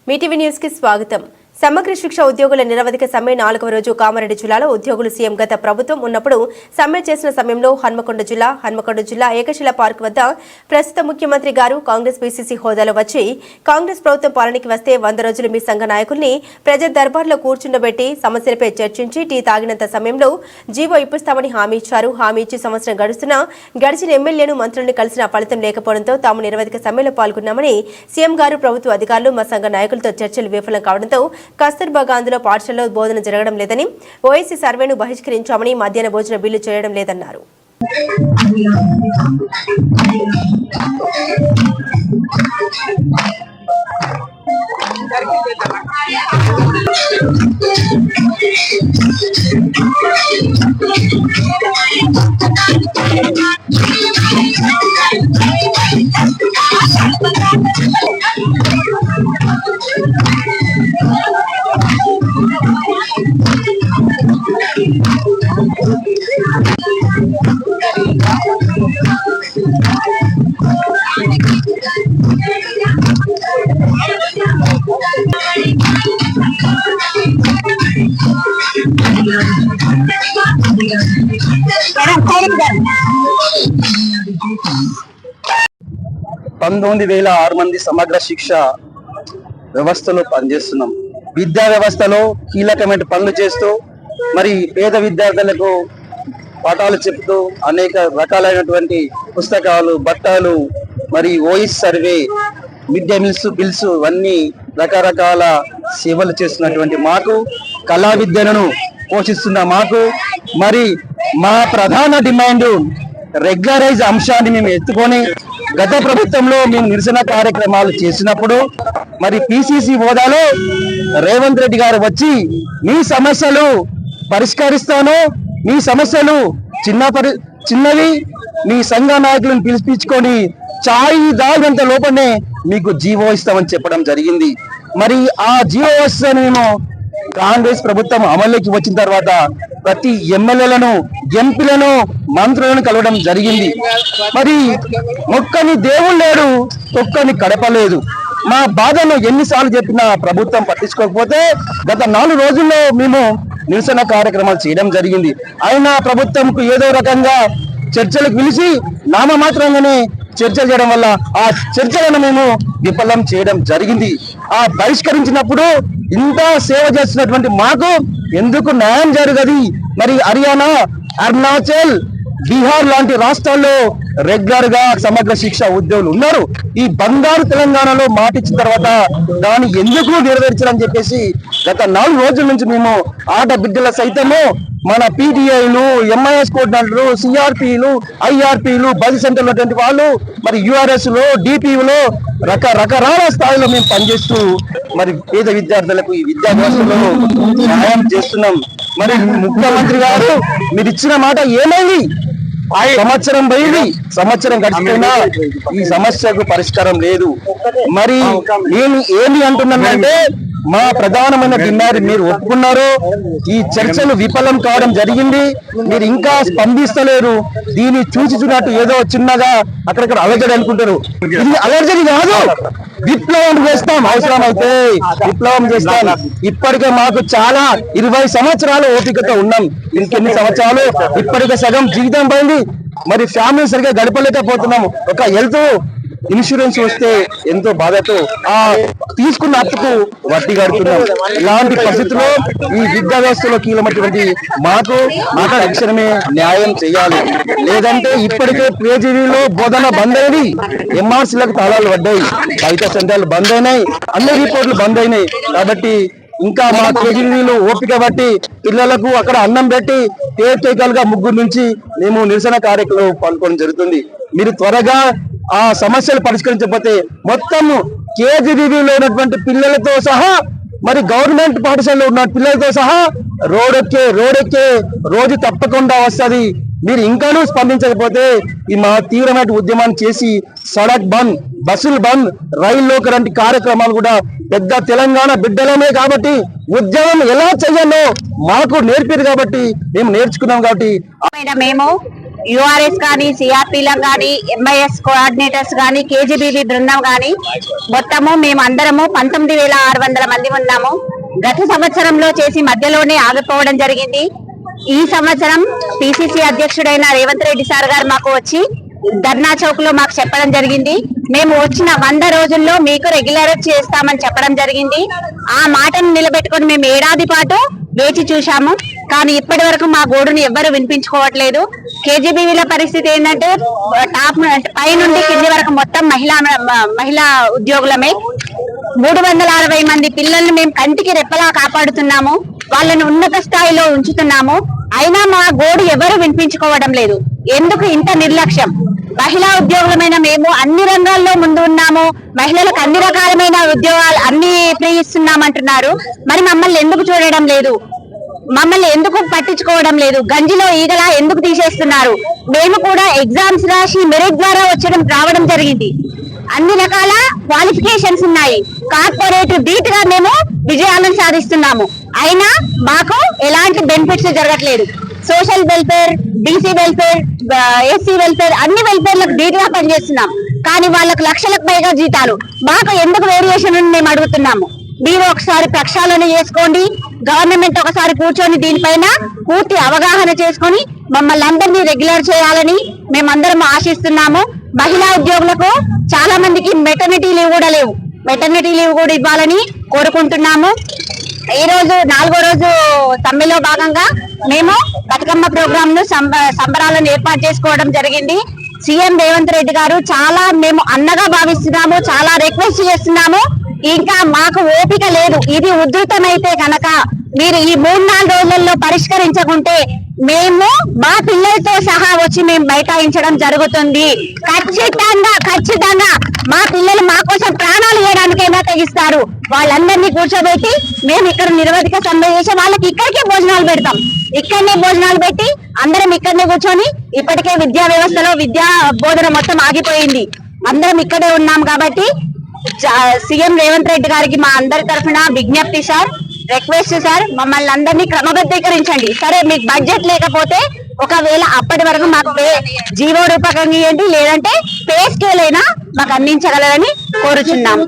Mee TV news కి స్వాగతం. సమగ్ర శిక్ష ఉద్యోగుల నిరవధిక సమ్మె 4వ రోజు కామారెడ్డి జిల్లాలో ఉద్యోగులు సీఎం గత ప్రభుత్వం ఉన్నప్పుడు సమ్మె చేసిన సమయంలో హన్మకొండ జిల్లా ఏకశిల పార్క్ వద్ద ప్రస్తుత ముఖ్యమంత్రి గారు కాంగ్రెస్ పీసీసీ హోదాలో వచ్చి కాంగ్రెస్ ప్రభుత్వం పాలనకి వస్తే 100 రోజులు మీ సంఘ నాయకుల్ని ప్రజా దర్బార్లో కూర్చుండబెట్టి సమస్యలపై చర్చించి టీ తాగినంత సమయంలో జీవో ఇప్పిస్తామని హామీ ఇచ్చారు. హామీ ఇచ్చి సంవత్సరం గడిచిన ఎమ్మెల్యేను మంత్రుల్ని కలిసిన ఫలితం లేకపోవడంతో తాము నిరవధిక సమ్మెలో పాల్గొన్నామని సీఎం గారు ప్రభుత్వ అధికారులు మా సంఘ నాయకులతో చర్చలు విఫలం కావడంతో కస్తూర్బా గాంధీలో పాఠశాలలో బోధన జరగడం లేదని, ఓఎస్సీ సర్వేను బహిష్కరించామని, మధ్యాహ్న భోజన బిల్లు చేయడం లేదన్నారు. మంది సమగ్ర శిక్ష వ్యవస్థలో పనిచేస్తున్నాం. విద్యా వ్యవస్థలో కీలకమైన పనులు చేస్తూ మరి పేద విద్యార్థులకు పాఠాలు చెప్తూ అనేక రకాలైనటువంటి పుస్తకాలు, బట్టలు, మరి OS survey, mid day bills ఇవన్నీ రకరకాల సేవలు చేస్తున్నటువంటి మాకు, కళా విద్యలను పోషిస్తున్న మాకు మరి మా ప్రధాన డిమాండ్ రెగ్యులరైజ్ అంశాన్ని మేము ఎత్తుకొని గత ప్రభుత్వంలో మేము నిరసన కార్యక్రమాలు చేసినప్పుడు మరి పిసిసి హోదాలో రేవంత్ రెడ్డి గారు వచ్చి మీ సమస్యలు పరిష్కరిస్తాను, మీ సమస్యలు చిన్నవి, మీ సంఘ నాయకులను పిలిపించుకొని చాయ్ దాగంత లోపలనే మీకు జీవో ఇస్తామని చెప్పడం జరిగింది. మరి ఆ జీవో వస్తే మేము కాంగ్రెస్ ప్రభుత్వం అమల్లోకి వచ్చిన తర్వాత ప్రతి ఎమ్మెల్యేలను, ఎంపీలను, మంత్రులను కలవడం జరిగింది. మరి మొక్కని దేవుడు లేడు, తొక్కని కడపలేదు. మా బాధను ఎన్నిసార్లు చెప్పినా ప్రభుత్వం పట్టించుకోకపోతే గత 4 రోజుల్లో మేము నిరసన కార్యక్రమాలు చేయడం జరిగింది. అయినా ప్రభుత్వంకు ఏదో రకంగా చర్చలకు పిలిచి నామమాత్రంగానే చర్చలు చేయడం వల్ల ఆ చర్చలను మేము విఫలం చేయడం జరిగింది. ఆ బహిష్కరించినప్పుడు ఇంత సేవ చేస్తున్నటువంటి మాకు ఎందుకు న్యాయం జరగదు? మరి హర్యానా, అరుణాచల్, బీహార్ లాంటి రాష్ట్రాల్లో రెగ్యులర్ గా సమగ్ర శిక్ష ఉద్యోగులు ఉన్నారు. ఈ బంగారు తెలంగాణలో మాటిచ్చిన తర్వాత దాన్ని ఎందుకు నెరవేర్చాలని చెప్పేసి గత 4 రోజుల నుంచి మేము ఆడబిడ్డల సైతము మన పీటీఐలు, ఎంఐఎస్ కోఆర్డినేటర్లు, సిఆర్పీలు, ఐఆర్పీలు, బది సెంటర్ ఉన్నటువంటి వాళ్ళు, మరి యూఆర్ఎస్ లో, డిపిలో రకరకాల స్థాయిలో మేము పనిచేస్తూ మరి పేద విద్యార్థులకు ఈ విద్యా వ్యవస్థలో సహాయం చేస్తున్నాం. మరి ముఖ్యమంత్రి గారు మీరు ఇచ్చిన మాట ఏమైంది? సంవత్సరం పోయింది, సంవత్సరం గడిచిపోయినా ఈ సమస్యకు పరిష్కారం లేదు. మరి నేను ఏమి అంటున్నానంటే మా ప్రధానమైన డిమాండ్ మీరు ఒప్పుకున్నారు, ఈ చర్చలు విఫలం కావడం జరిగింది, మీరు ఇంకా స్పందిస్తలేరు. దీన్ని చూసినట్టు ఏదో చిన్నగా అక్కడక్కడ అలర్జడి అనుకుంటారు. ఇది అలర్జడి కాదు, విప్లవం చేస్తాం, అవసరం అయితే విప్లవం చేస్తాం. ఇప్పటికే మాకు చాలా 20 సంవత్సరాలు ఓపికతో ఉన్నాం. ఇంకెన్ని సంవత్సరాలు? ఇప్పటికే సగం జీవితం పోయింది. మరి ఫ్యామిలీ సరిగ్గా గడపలేకపోతున్నాము. ఒక హెల్త్ ఇన్సూరెన్స్ వస్తే ఎంతో బాధతో ఆ తీసుకున్న అప్పుకు వడ్డీ కడుతున్నాం. ఇలాంటి పరిస్థితుల్లో ఈ విద్యా వ్యవస్థలో కీలమైనటువంటి మాకు తక్షణమే న్యాయం చేయాలి. లేదంటే ఇప్పటికే పేజీలో బోధన బంద్ అయింది, ఎంఆర్సీలకు తాళాలు పడ్డాయి, బయట సెంటర్లు బంద్ అయినాయి, అన్ని రిపోర్ట్లు బంద్ అయినాయి. కాబట్టి ఇంకా మా కేజీలు ఓపిక బట్టి పిల్లలకు అక్కడ అన్నం పెట్టి కేర్టేకర్గా 3 నుంచి మేము నిరసన కార్యక్రమం పాల్గొనడం జరుగుతుంది. మీరు త్వరగా ఆ సమస్యలు పరిష్కరించకపోతే మొత్తం కేజీబీలో ఉన్నటువంటి పిల్లలతో సహా, మరి గవర్నమెంట్ పాఠశాలలో ఉన్న పిల్లలతో సహా రోడ్డెక్కే రోజు తప్పకుండా వస్తుంది. మీరు ఇంకానూ స్పందించకపోతే ఈ మా తీవ్రమైన ఉద్యమాన్ని చేసి సడక్ బంద్, బస్సులు బంద్, రైల్లో కరెంట్ కార్యక్రమాలు కూడా పెద్ద తెలంగాణ బిడ్డలమే కాబట్టి ఉద్యమం ఎలా చేయాలో మాకు నేర్పారు కాబట్టి మేము నేర్చుకున్నాం. కాబట్టి మేము యుఆర్ఎస్ కానీ, సిఆర్పీలకు కానీ, ఎంఐఎస్ కోఆర్డినేటర్స్ కానీ, కేజీబీబీ బృందం కానీ మొత్తము మేము అందరము 19,600 మంది ఉన్నాము. గత సంవత్సరంలో చేసి మధ్యలోనే ఆగిపోవడం జరిగింది. ఈ సంవత్సరం పిసిసి అధ్యక్షుడైన రేవంత్ రెడ్డి సార్ గారు మాకు వచ్చి ధర్నా చౌక్ లో మాకు చెప్పడం జరిగింది. మేము వచ్చిన 100 రోజుల్లో మీకు రెగ్యులర్ చేస్తామని చెప్పడం జరిగింది. ఆ మాటను నిలబెట్టుకొని మేము ఏడాది పాటు వేచి చూశాము. కానీ ఇప్పటి వరకు మా గోడుని ఎవ్వరు వినిపించుకోవట్లేదు. కేజీబీవీల పరిస్థితి ఏంటంటే టాప్ పై నుండి కింది వరకు మొత్తం మహిళా ఉద్యోగులమే. 360 మంది పిల్లల్ని మేము కంటికి రెప్పలా కాపాడుతున్నాము, వాళ్ళని ఉన్నత స్థాయిలో ఉంచుతున్నాము. అయినా మా గోడు ఎవరు వినిపించుకోవడం లేదు. ఎందుకు ఇంత నిర్లక్ష్యం? మహిళా ఉద్యోగులమైన మేము అన్ని రంగాల్లో ముందు ఉన్నాము, మహిళలకు అన్ని రకాలమైన ఉద్యోగాలు అన్ని ఫ్రీ ఇస్తున్నామంటున్నారు. మరి మమ్మల్ని ఎందుకు చూడడం లేదు? మమ్మల్ని ఎందుకు పట్టించుకోవడం లేదు? గంజిలో ఈగలా ఎందుకు తీసేస్తున్నారు? మేము కూడా ఎగ్జామ్స్ రాసి మెరిట్ ద్వారా రావడం జరిగింది. అన్ని రకాల క్వాలిఫికేషన్స్ ఉన్నాయి. కార్పొరేట్ ధీటుగా మేము విజయాలను సాధిస్తున్నాము. అయినా మాకు ఎలాంటి బెనిఫిట్స్ జరగట్లేదు. Social welfare, BC welfare, SC welfare, అన్ని వెల్ఫేర్లకు ధీటుగా పనిచేస్తున్నాం. కానీ వాళ్ళకు లక్షలకు పైగా జీతాలు. మాకు ఎందుకు వేరియేషన్ అని మేము అడుగుతున్నాము. మీరు ఒకసారి ప్రక్షాళన చేసుకోండి, గవర్నమెంట్ ఒకసారి కూర్చొని దీనిపైన పూర్తి అవగాహన చేసుకొని మమ్మల్ని అందరినీ రెగ్యులర్ చేయాలని మేమందరం ఆశిస్తున్నాము. మహిళా ఉద్యోగులకు చాలా మందికి మెటర్నిటీ లీవ్ కూడా లేవు. మెటర్నిటీ లీవ్ కూడా ఇవ్వాలని కోరుకుంటున్నాము. ఈ రోజు 4వ రోజు సమ్మెలో భాగంగా మేము బతుకమ్మ ప్రోగ్రామ్ ను సంబరాలను ఏర్పాటు చేసుకోవడం జరిగింది. సీఎం రేవంత్ రెడ్డి గారు చాలా మేము అన్నగా భావిస్తున్నాము, చాలా రిక్వెస్ట్ చేస్తున్నాము. ఇంకా మాకు ఓపిక లేదు. ఇది ఉధృతమైతే కనుక మీరు ఈ 3-4 రోజుల్లో పరిష్కరించకుంటే మేము మా పిల్లలతో సహా వచ్చి మేము బైఠాయించడం జరుగుతుంది. ఖచ్చితంగా మా పిల్లలు మా కోసం ప్రాణాలు వేయడానికైనా తెగిస్తారు. వాళ్ళందరినీ కూర్చోబెట్టి మేము ఇక్కడ నిరవధిక సమ్మె చేసి వాళ్ళకి ఇక్కడికే భోజనాలు పెడతాం. ఇక్కడనే భోజనాలు పెట్టి అందరం ఇక్కడనే కూర్చొని, ఇప్పటికే విద్యా వ్యవస్థలో విద్యా బోధన మొత్తం ఆగిపోయింది. అందరం ఇక్కడే ఉన్నాం కాబట్టి సీఎం రేవంత్ రెడ్డి గారికి మా అందరి తరఫున విజ్ఞప్తి సార్, రిక్వెస్ట్ సార్, మమ్మల్ని అందరినీ క్రమబద్ధీకరించండి. సరే మీకు బడ్జెట్ లేకపోతే ఒకవేళ అప్పటి వరకు మాకు జీవో రూపకంగా ఇవ్వండి, లేదంటే పే స్కేల్ అయినా మాకు అందించగలరని కోరుచున్నాము.